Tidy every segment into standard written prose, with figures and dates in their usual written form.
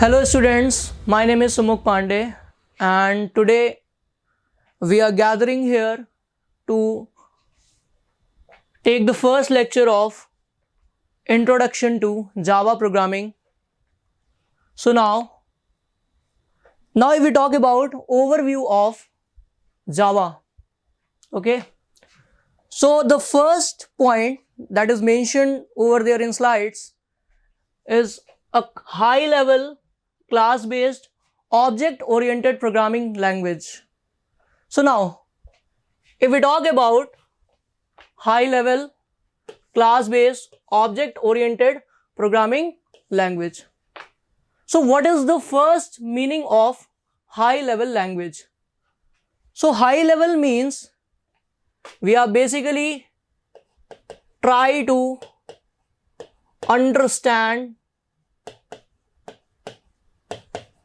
Hello students, my name is Sumukh Pandey and today we are gathering here to take the first lecture of Introduction to Java Programming. So now if we talk about overview of Java, okay. So the first point that is mentioned over there in slides is a high level class-based object-oriented programming language. So now, if we talk about high-level class-based object-oriented programming language. So what is the first meaning of high-level language? So high-level means we are basically try to understand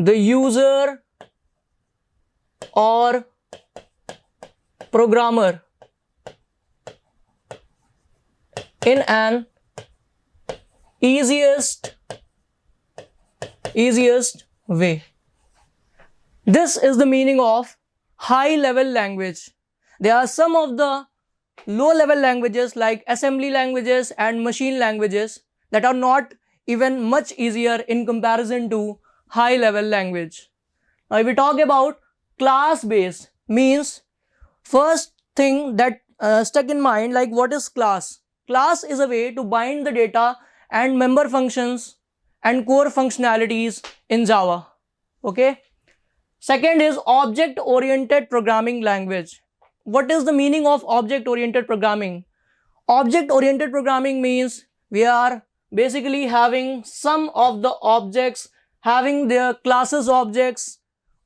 the user or programmer in an easiest way. This is the meaning of high level language. There are some of the low level languages like assembly languages and machine languages that are not even much easier in comparison to high level language. Now if we talk about class based, means first thing that stuck in mind, like what is class? Class is a way to bind the data and member functions and core functionalities in Java. Okay. Second is object oriented programming language. What is the meaning of object oriented programming? Object oriented programming means we are basically having some of the objects having their classes objects.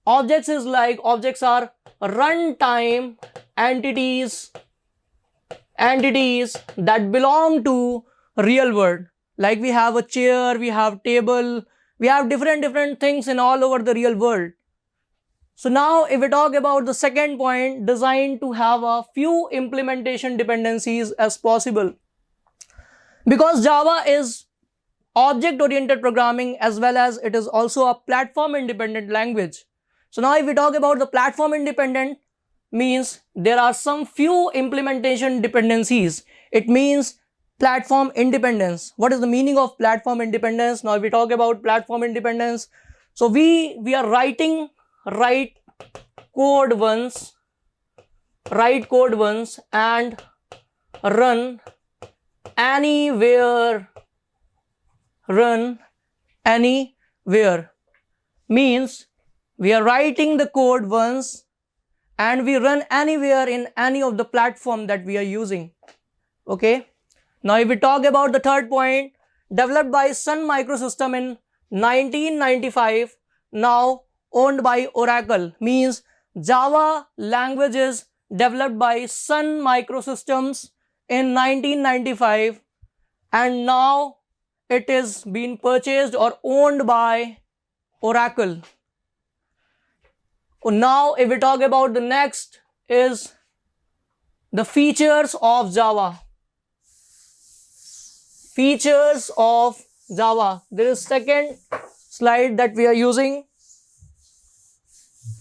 Objects is like objects are runtime entities that belong to real world. Like we have a chair, we have table, we have different things in all over the real world. So now if we talk about the second point, designed to have a few implementation dependencies as possible. Because Java is object-oriented programming as well as it is also a platform-independent language. So now if we talk about the platform-independent, means there are some few implementation dependencies. It means platform independence. What is the meaning of platform independence? Now if we talk about platform independence, so we are write code once and run anywhere. Means we are writing the code once and we run anywhere in any of the platform that we are using. Okay. Now if we talk about the third point, developed by Sun Microsystem in 1995, now owned by Oracle, means Java language is developed by Sun Microsystems in 1995 and now it is being purchased or owned by Oracle. Now if we talk about the next is the features of Java. Features of Java. This is second slide that we are using.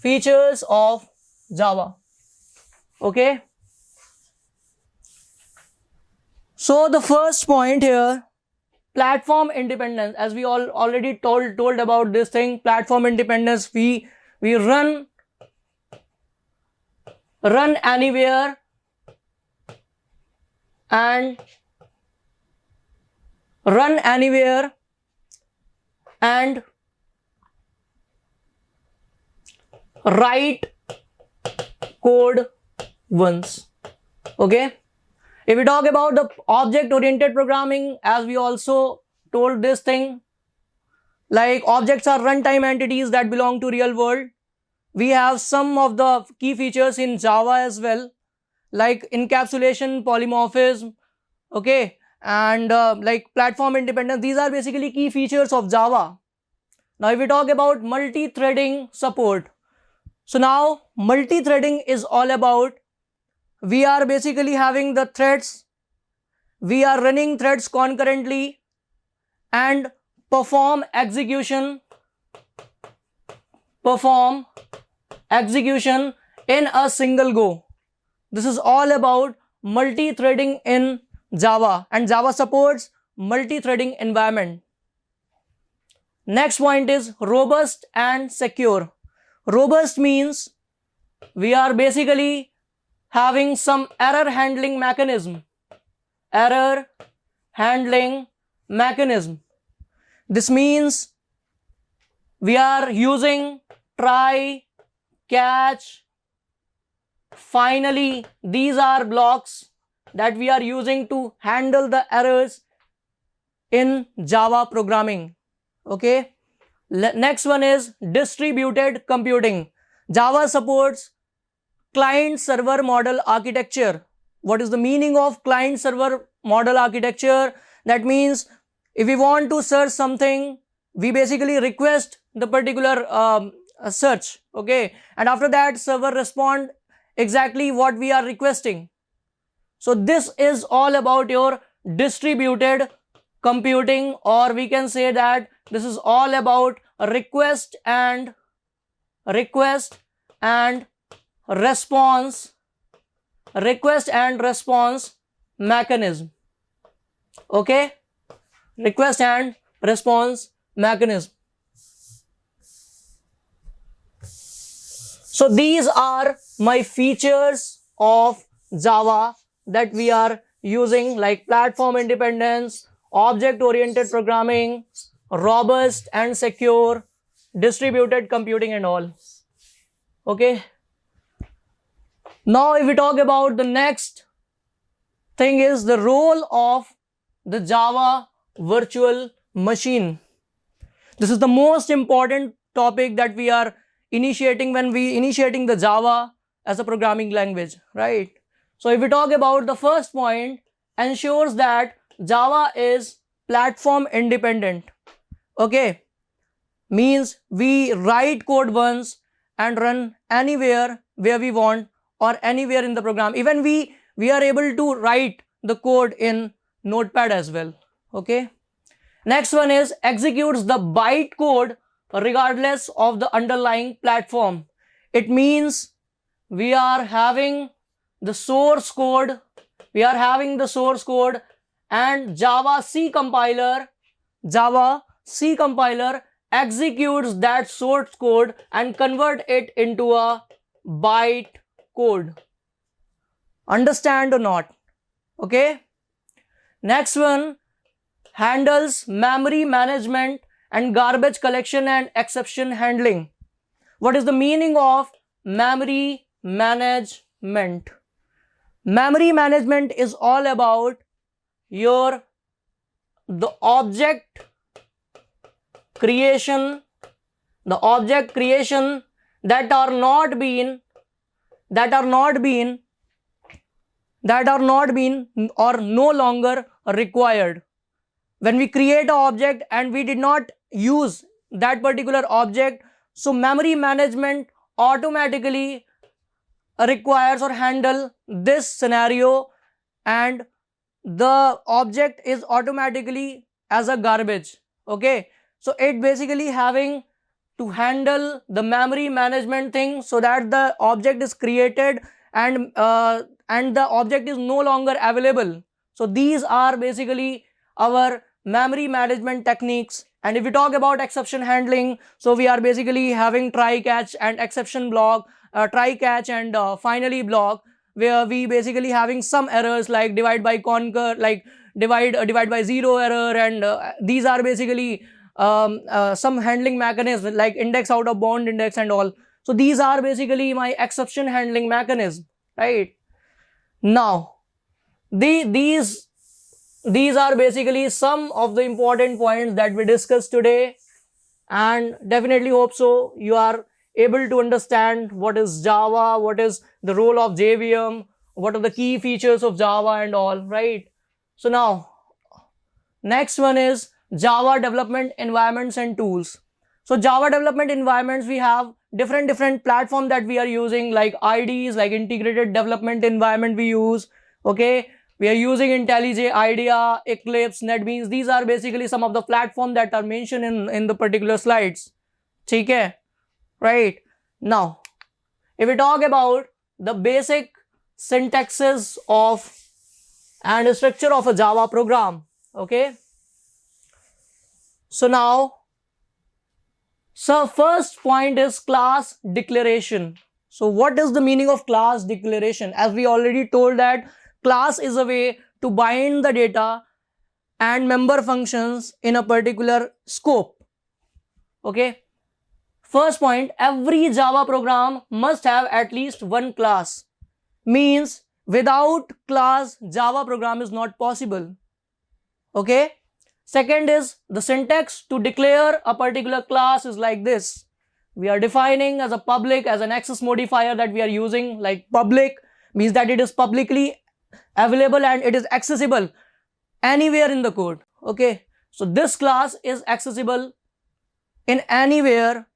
Features of Java. Okay. So the first point here, platform independence. As we already told about this thing, platform independence, we run anywhere and write code once. Okay. If we talk about the object-oriented programming, as we also told this thing, like objects are runtime entities that belong to real world. We have some of the key features in Java as well, like encapsulation, polymorphism, okay, and like platform independence. These are basically key features of Java. Now if we talk about multi-threading support, so now multi-threading is all about we are basically having the threads, we are running threads concurrently and perform execution perform execution in a single go. This is all about multi-threading in Java, and Java supports multi-threading environment. Next point is robust and secure. Robust means we are basically having some error handling mechanism. Error handling mechanism. This means we are using try, catch, finally. These are blocks that we are using to handle the errors in Java programming. Okay. Next one is distributed computing. Java supports client-server model architecture. What is the meaning of client-server model architecture? That means if we want to search something, we basically request the particular search, okay, and after that server respond exactly what we are requesting. So this is all about your distributed computing, or we can say that this is all about request and response mechanism. Okay, request and response mechanism. So these are my features of Java that we are using, like platform independence, object oriented programming, robust and secure, distributed computing and all. Okay. Now if we talk about the next thing is the role of the Java virtual machine. This is the most important topic that we are initiating when we initiating the Java as a programming language, right? So if we talk about the first point, ensures that Java is platform independent. Okay, means we write code once and run anywhere where we want or anywhere in the program. Even we are able to write the code in Notepad as well. Okay. Next one is executes the byte code regardless of the underlying platform. It means we are having the source code, and Java C compiler executes that source code and convert it into a byte code. Understand or not? Okay. Next one, handles memory management and garbage collection and exception handling. What is the meaning of memory management? Memory management is all about the object creation, that are not been or no longer required. When we create an object and we did not use that particular object, so memory management automatically requires or handle this scenario, and the object is automatically as a garbage. Okay, so it basically having to handle the memory management thing so that the object is created and the object is no longer available. So these are basically our memory management techniques. And if we talk about exception handling, so we are basically having try, catch and exception block, try, catch and finally block, where we basically having some errors like divide by conquer, like divide by zero error, and these are basically some handling mechanisms like index out of bound index and all. So these are basically my exception handling mechanism, right? Now these are basically some of the important points that we discussed today, and definitely hope so you are able to understand what is Java, what is the role of JVM, what are the key features of Java and all, right? So now next one is Java development environments and tools. So Java development environments, we have different platforms that we are using, like IDEs, like integrated development environment we use. Okay, we are using IntelliJ, IDEA, Eclipse, NetBeans. These are basically some of the platforms that are mentioned in the particular slides. ठीक है? right? Now, if we talk about the basic syntaxes of and structure of a Java program, okay? So first point is class declaration. So what is the meaning of class declaration? As we already told that class is a way to bind the data and member functions in a particular scope, okay? First point, every Java program must have at least one class. Means without class, Java program is not possible. Okay. Second is the syntax to declare a particular class is like this. We are defining as a public, as an access modifier that we are using, like public means that it is publicly available and it is accessible anywhere in the code. Okay. So this class is accessible in anywhere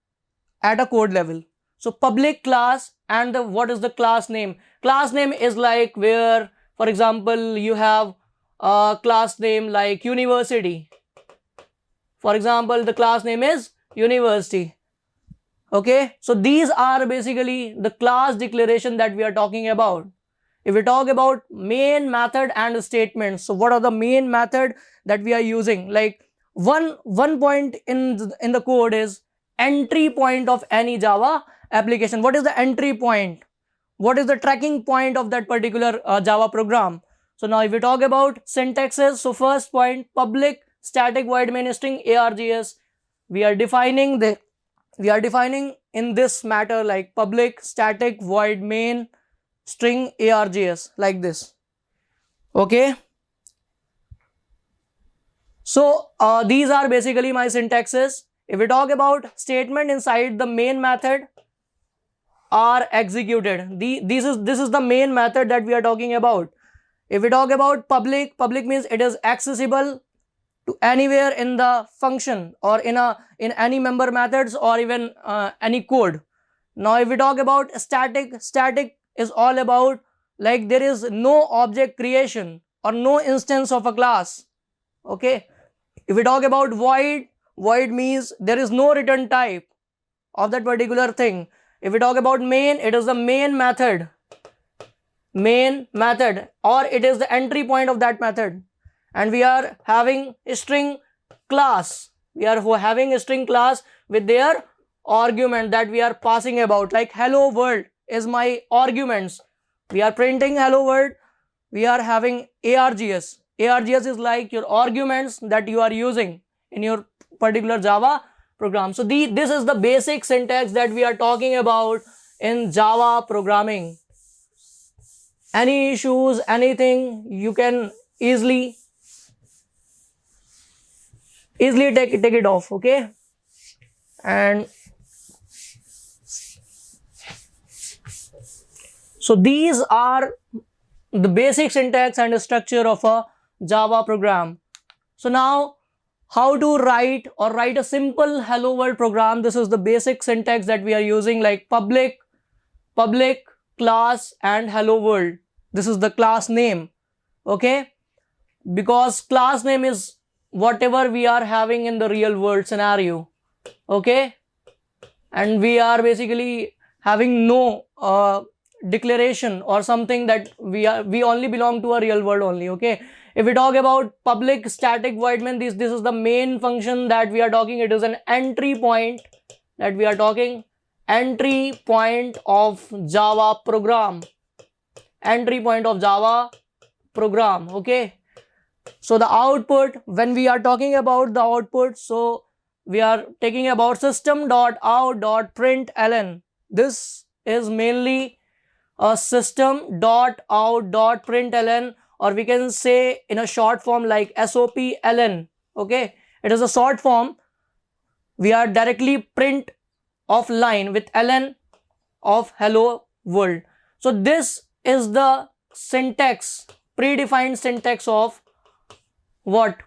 at a code level. So public class and what is the class name? Class name is like where, for example, you have a class name like university. For example, the class name is university. Okay, so these are basically the class declaration that we are talking about. If we talk about main method and statements, so what are the main method that we are using? Like one point in the code is entry point of any Java application. What is the entry point? What is the tracking point of that particular Java program? So now if we talk about syntaxes, so first point, public static void main string args. We are defining in this matter like public static void main string args like this. Okay. So these are basically my syntaxes. If we talk about statement inside the main method are executed. This is the main method that we are talking about. If we talk about public means it is accessible to anywhere in the function or in any member methods or even any code. Now if we talk about static is all about like there is no object creation or no instance of a class. Okay. If we talk about void means there is no return type of that particular thing. If we talk about main, it is the main method or it is the entry point of that method. And we are having a string class. We are having a string class with their argument that we are passing about, like hello world is my arguments. We are printing hello world. We are having args. Args is like your arguments that you are using in your particular Java program. So this is the basic syntax that we are talking about in Java programming. Any issues, anything, you can easily take it off. Okay. And so these are the basic syntax and structure of a Java program. So now how to write a simple hello world program. This is the basic syntax that we are using, like public class and hello world. This is the class name. Okay. Because class name is whatever we are having in the real world scenario. Okay. And we are basically having no declaration or something that we only belong to a real world only. Okay. If we talk about public static void main, this is the main function that we are talking. It is an entry point that we are talking. Entry point of Java program. Entry point of Java program. Okay. So the output, when we are talking about the output, so we are taking about system.out.println. This is mainly a system.out.println, or we can say in a short form like SOPLN. Okay. It is a short form. We are directly print of line with ln of hello world. So this is the syntax, predefined syntax of what?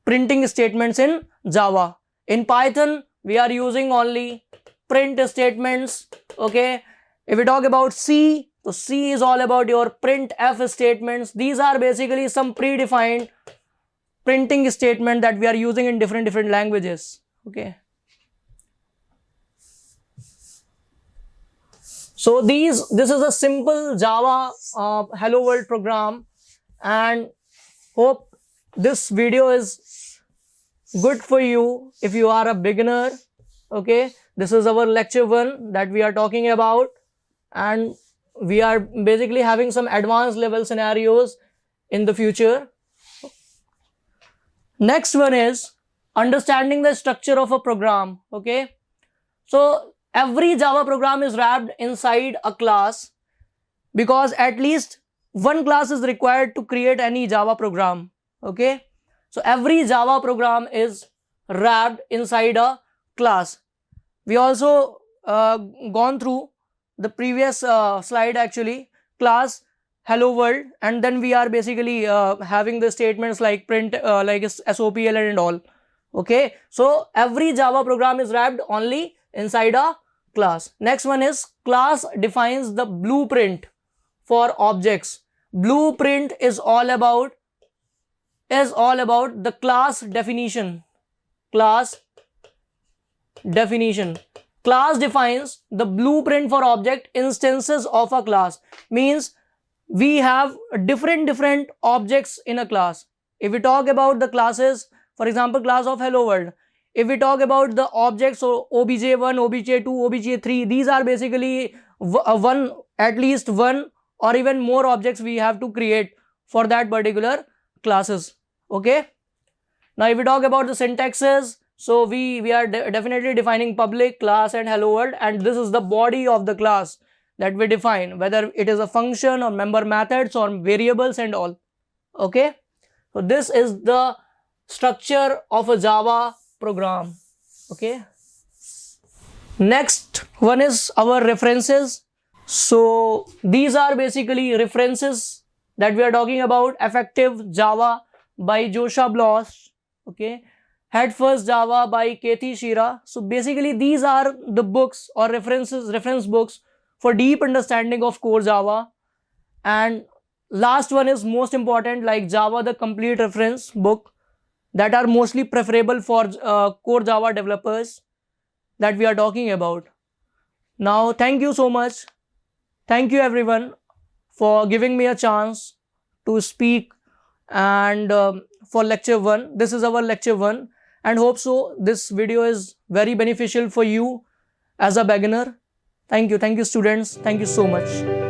Printing statements in Java. In Python, we are using only print statements. Okay. If we talk about C, so C is all about your printf statements. These are basically some predefined printing statement that we are using in different languages. Okay. So this is a simple Java Hello World program, and hope this video is good for you if you are a beginner. Okay, this is our lecture 1 that we are talking about, and we are basically having some advanced level scenarios in the future. Next one is understanding the structure of a program. Okay, so every Java program is wrapped inside a class, because at least one class is required to create any Java program. Okay, so every Java program is wrapped inside a class. We also gone through the previous slide, actually, class hello world, and then we are basically having the statements like print, like SOPL and all. Okay, so every Java program is wrapped only inside a class. Next one is class defines the blueprint for objects. Blueprint is all about the class definition. Class definition. Class defines the blueprint for object instances of a class. Means we have different objects in a class. If we talk about the classes, for example, class of hello world, if we talk about the objects, so obj1, obj2, obj3, these are basically at least one or even more objects we have to create for that particular classes. Okay, now if we talk about the syntaxes, so we are definitely defining public, class and hello world, and this is the body of the class that we define, whether it is a function or member methods or variables and all. Okay, so this is the structure of a Java program. Okay, next one is our references. So these are basically references that we are talking about. Effective Java by Joshua Bloss. Okay, Head First Java by Kathy Shira. So basically these are the books or reference books for deep understanding of core Java. And last one is most important, like Java the Complete Reference book, that are mostly preferable for core Java developers that we are talking about. Now thank you so much. Thank you everyone for giving me a chance to speak, and for lecture 1. This is our lecture 1, and hope so this video is very beneficial for you as a beginner. Thank you students. Thank you so much.